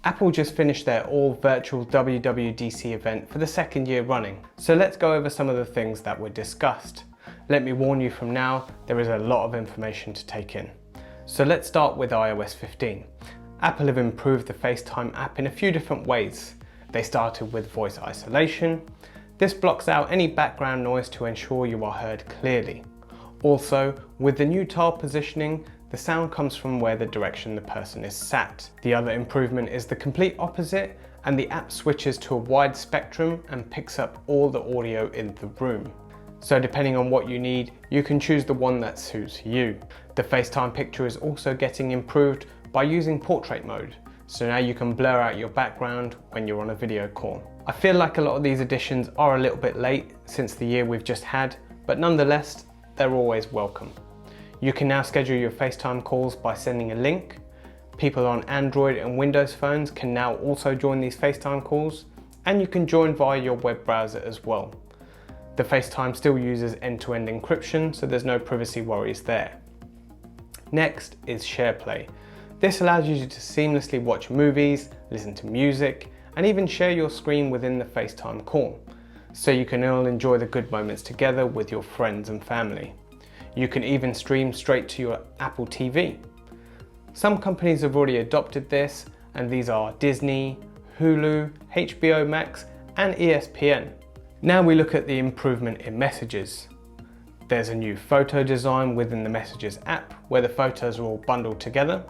Apple just finished their all virtual WWDC event for the second year running, so let's go over some of the things that were discussed. Let me warn you from now, there is a lot of information to take in. So let's start with iOS 15. Apple have improved the FaceTime app in a few different ways. They started with voice isolation. This blocks out any background noise to ensure you are heard clearly. Also, with the new tile positioning, the sound comes from where the direction the person is sat. The other improvement is the complete opposite, and the app switches to a wide spectrum and picks up all the audio in the room. So depending on what you need, you can choose the one that suits you. The FaceTime picture is also getting improved by using portrait mode, so now you can blur out your background when you're on a video call. I feel like a lot of these additions are a little bit late since the year we've just had, but nonetheless, they're always welcome. You can now schedule your FaceTime calls by sending a link. People on Android and Windows phones can now also join these FaceTime calls, and you can join via your web browser as well. The FaceTime still uses end-to-end encryption, so there's no privacy worries there. Next is SharePlay. This allows you to seamlessly watch movies, listen to music, and even share your screen within the FaceTime call, so you can all enjoy the good moments together with your friends and family. You can even stream straight to your Apple TV. Some companies have already adopted this, and these are Disney, Hulu, HBO Max, and ESPN. Now we look at the improvement in messages. There's a new photo design within the Messages app where the photos are all bundled together.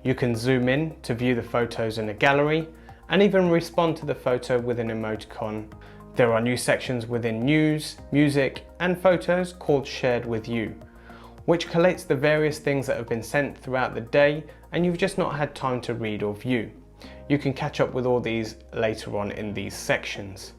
You can zoom in to view the photos in a gallery and even respond to the photo with an emoticon. There are new sections within News, Music, and Photos called Shared With You, which collates the various things that have been sent throughout the day and you've just not had time to read or view. You can catch up with all these later on in these sections.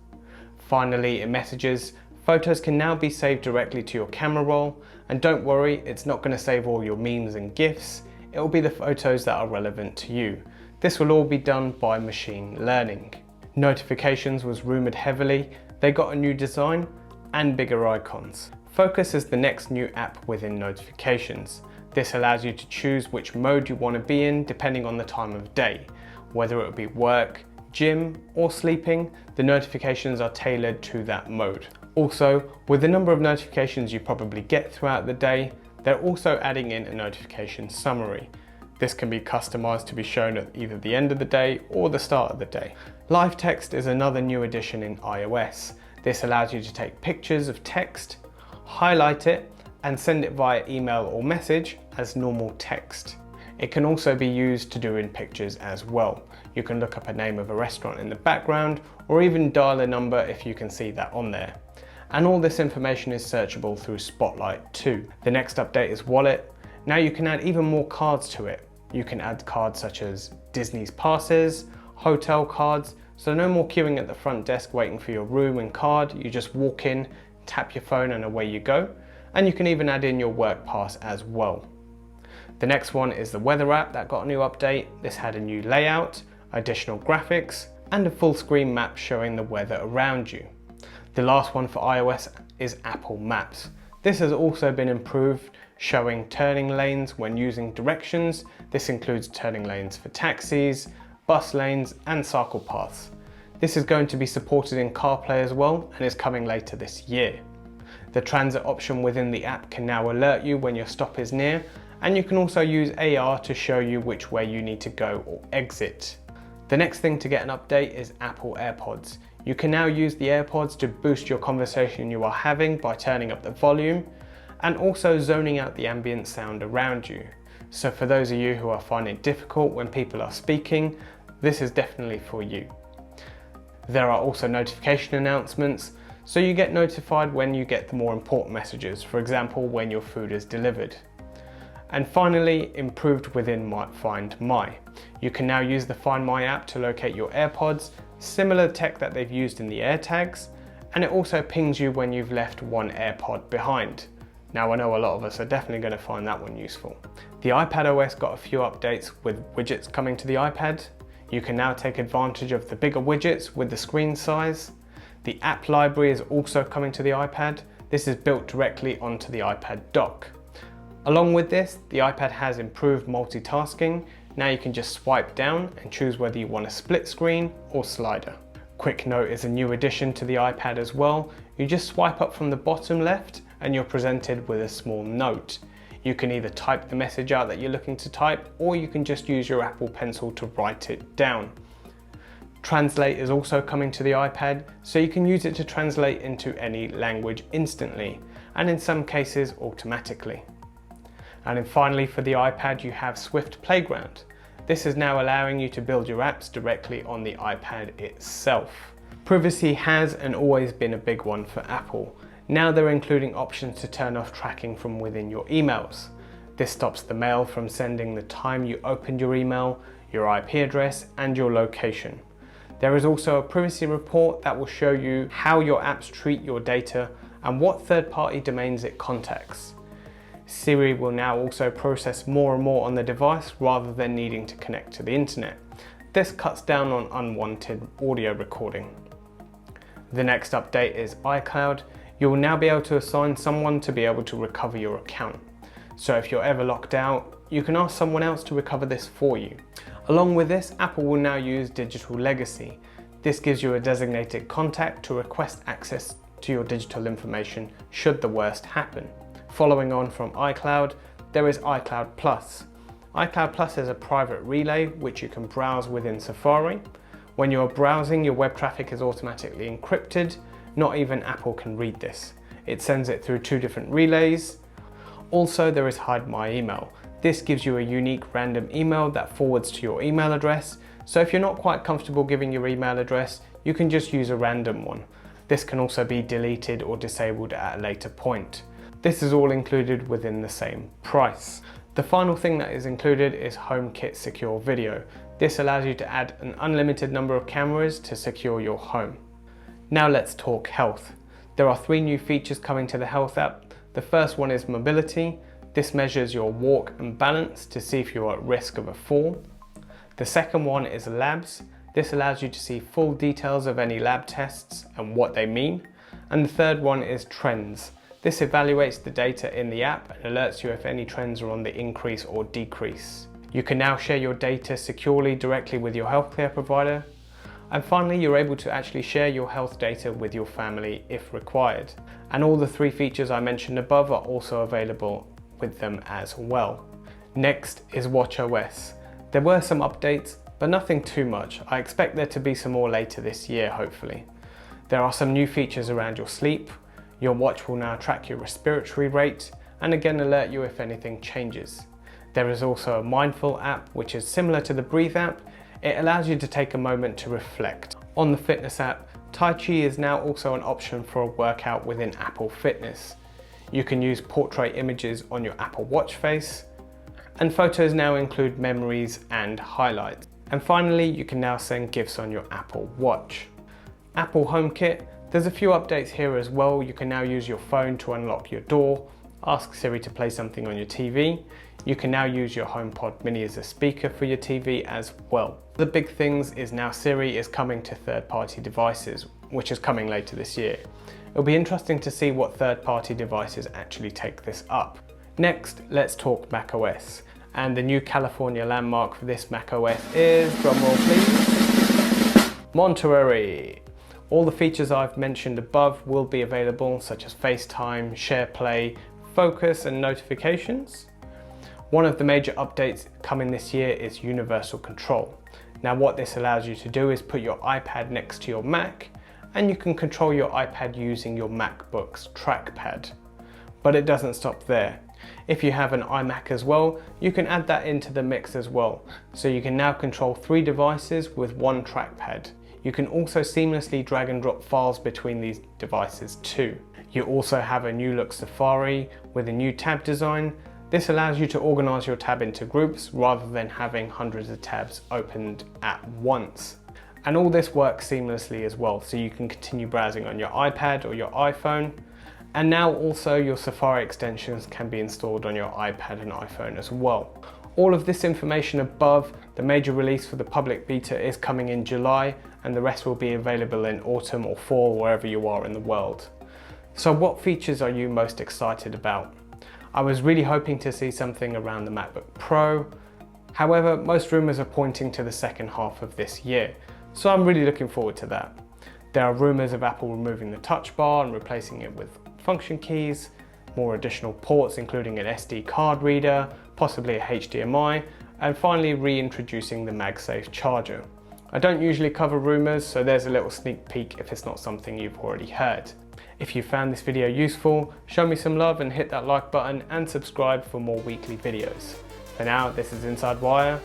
Finally, in Messages, photos can now be saved directly to your camera roll, and don't worry, it's not going to save all your memes and GIFs, it will be the photos that are relevant to you. This will all be done by machine learning. Notifications was rumoured heavily. They got a new design and bigger icons. Focus is the next new app within notifications. This allows you to choose which mode you want to be in depending on the time of day. Whether it be work, gym or sleeping, the notifications are tailored to that mode. Also, with the number of notifications you probably get throughout the day, they're also adding in a notification summary. This can be customized to be shown at either the end of the day or the start of the day. Live text is another new addition in iOS. This allows you to take pictures of text, highlight it, and send it via email or message as normal text. It can also be used to do in pictures as well. You can look up a name of a restaurant in the background or even dial a number if you can see that on there. And all this information is searchable through Spotlight too. The next update is Wallet. Now you can add even more cards to it. You can add cards such as Disney's passes, hotel cards, so no more queuing at the front desk waiting for your room and card. You just walk in, tap your phone and away you go. And you can even add in your work pass as well. The next one is the Weather app that got a new update. This had a new layout, additional graphics, and a full screen map showing the weather around you. The last one for iOS is Apple Maps. This has also been improved, showing turning lanes when using directions. This includes turning lanes for taxis, bus lanes, and cycle paths. This is going to be supported in CarPlay as well and is coming later this year. The transit option within the app can now alert you when your stop is near, and you can also use AR to show you which way you need to go or exit. The next thing to get an update is Apple AirPods. You can now use the AirPods to boost your conversation you are having by turning up the volume and also zoning out the ambient sound around you. So for those of you who are finding it difficult when people are speaking, this is definitely for you. There are also notification announcements, so you get notified when you get the more important messages, for example when your food is delivered. And finally, improved within Find My. You can now use the Find My app to locate your AirPods, similar tech that they've used in the AirTags, and it also pings you when you've left one AirPod behind. Now I know a lot of us are definitely going to find that one useful. The iPadOS got a few updates with widgets coming to the iPad. You can now take advantage of the bigger widgets with the screen size. The app library is also coming to the iPad. This is built directly onto the iPad dock. Along with this, the iPad has improved multitasking, Now you can just swipe down and choose whether you want a split screen or slider. Quick Note is a new addition to the iPad as well. You just swipe up from the bottom left and you're presented with a small note. You can either type the message out that you're looking to type, or you can just use your Apple Pencil to write it down. Translate is also coming to the iPad, so you can use it to translate into any language instantly, and in some cases automatically. And then finally, for the iPad, you have Swift Playground. This is now allowing you to build your apps directly on the iPad itself. Privacy has and always been a big one for Apple. Now they're including options to turn off tracking from within your emails. This stops the mail from sending the time you opened your email, your IP address, and your location. There is also a privacy report that will show you how your apps treat your data and what third-party domains it contacts. Siri will now also process more and more on the device rather than needing to connect to the internet. This cuts down on unwanted audio recording. The next update is iCloud. You will now be able to assign someone to be able to recover your account. So if you're ever locked out, you can ask someone else to recover this for you. Along with this, Apple will now use digital legacy. This gives you a designated contact to request access to your digital information should the worst happen. Following on from iCloud, there is iCloud Plus. iCloud Plus is a private relay which you can browse within Safari. When you're browsing, your web traffic is automatically encrypted. Not even Apple can read this. It sends it through 2 different relays. Also, there is Hide My Email. This gives you a unique random email that forwards to your email address. So if you're not quite comfortable giving your email address, you can just use a random one. This can also be deleted or disabled at a later point. This is all included within the same price. The final thing that is included is HomeKit Secure Video. This allows you to add an unlimited number of cameras to secure your home. Now let's talk health. There are 3 new features coming to the Health app. The first one is mobility. This measures your walk and balance to see if you're at risk of a fall. The second one is labs. This allows you to see full details of any lab tests and what they mean. And the third one is trends. This evaluates the data in the app and alerts you if any trends are on the increase or decrease. You can now share your data securely directly with your healthcare provider. And finally, you're able to actually share your health data with your family if required. And all the 3 features I mentioned above are also available with them as well. Next is WatchOS. There were some updates, but nothing too much. I expect there to be some more later this year, hopefully. There are some new features around your sleep. Your watch will now track your respiratory rate and again alert you if anything changes. There is also a Mindful app, which is similar to the Breathe app. It allows you to take a moment to reflect. On the Fitness app, Tai Chi is now also an option for a workout within Apple Fitness. You can use portrait images on your Apple Watch face, and photos now include memories and highlights. And finally, you can now send gifts on your Apple Watch. Apple HomeKit, there's a few updates here as well. You can now use your phone to unlock your door, ask Siri to play something on your TV. You can now use your HomePod Mini as a speaker for your TV as well. The big things is now Siri is coming to third-party devices, which is coming later this year. It'll be interesting to see what third-party devices actually take this up. Next, let's talk macOS. And the new California landmark for this macOS is, drumroll please, Monterey. All the features I've mentioned above will be available, such as FaceTime, SharePlay, Focus and notifications. One of the major updates coming this year is universal control. Now what this allows you to do is put your iPad next to your Mac and you can control your iPad using your MacBook's trackpad. But it doesn't stop there. If you have an iMac as well, you can add that into the mix as well. So you can now control 3 devices with 1 trackpad. You can also seamlessly drag and drop files between these devices too. You also have a new look Safari with a new tab design. This allows you to organize your tab into groups rather than having hundreds of tabs opened at once. And all this works seamlessly as well, so you can continue browsing on your iPad or your iPhone. And now also your Safari extensions can be installed on your iPad and iPhone as well. All of this information above, the major release for the public beta is coming in July, and the rest will be available in autumn or fall wherever you are in the world. So what features are you most excited about? I was really hoping to see something around the MacBook Pro, However, most rumours are pointing to the second half of this year, so I'm really looking forward to that. There are rumours of Apple removing the touch bar and replacing it with function keys, more additional ports including an SD card reader, possibly a HDMI, and finally reintroducing the MagSafe charger. I don't usually cover rumours, so there's a little sneak peek if it's not something you've already heard. If you found this video useful, show me some love and hit that like button and subscribe for more weekly videos. For now, this is Inside Wire,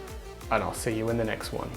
and I'll see you in the next one.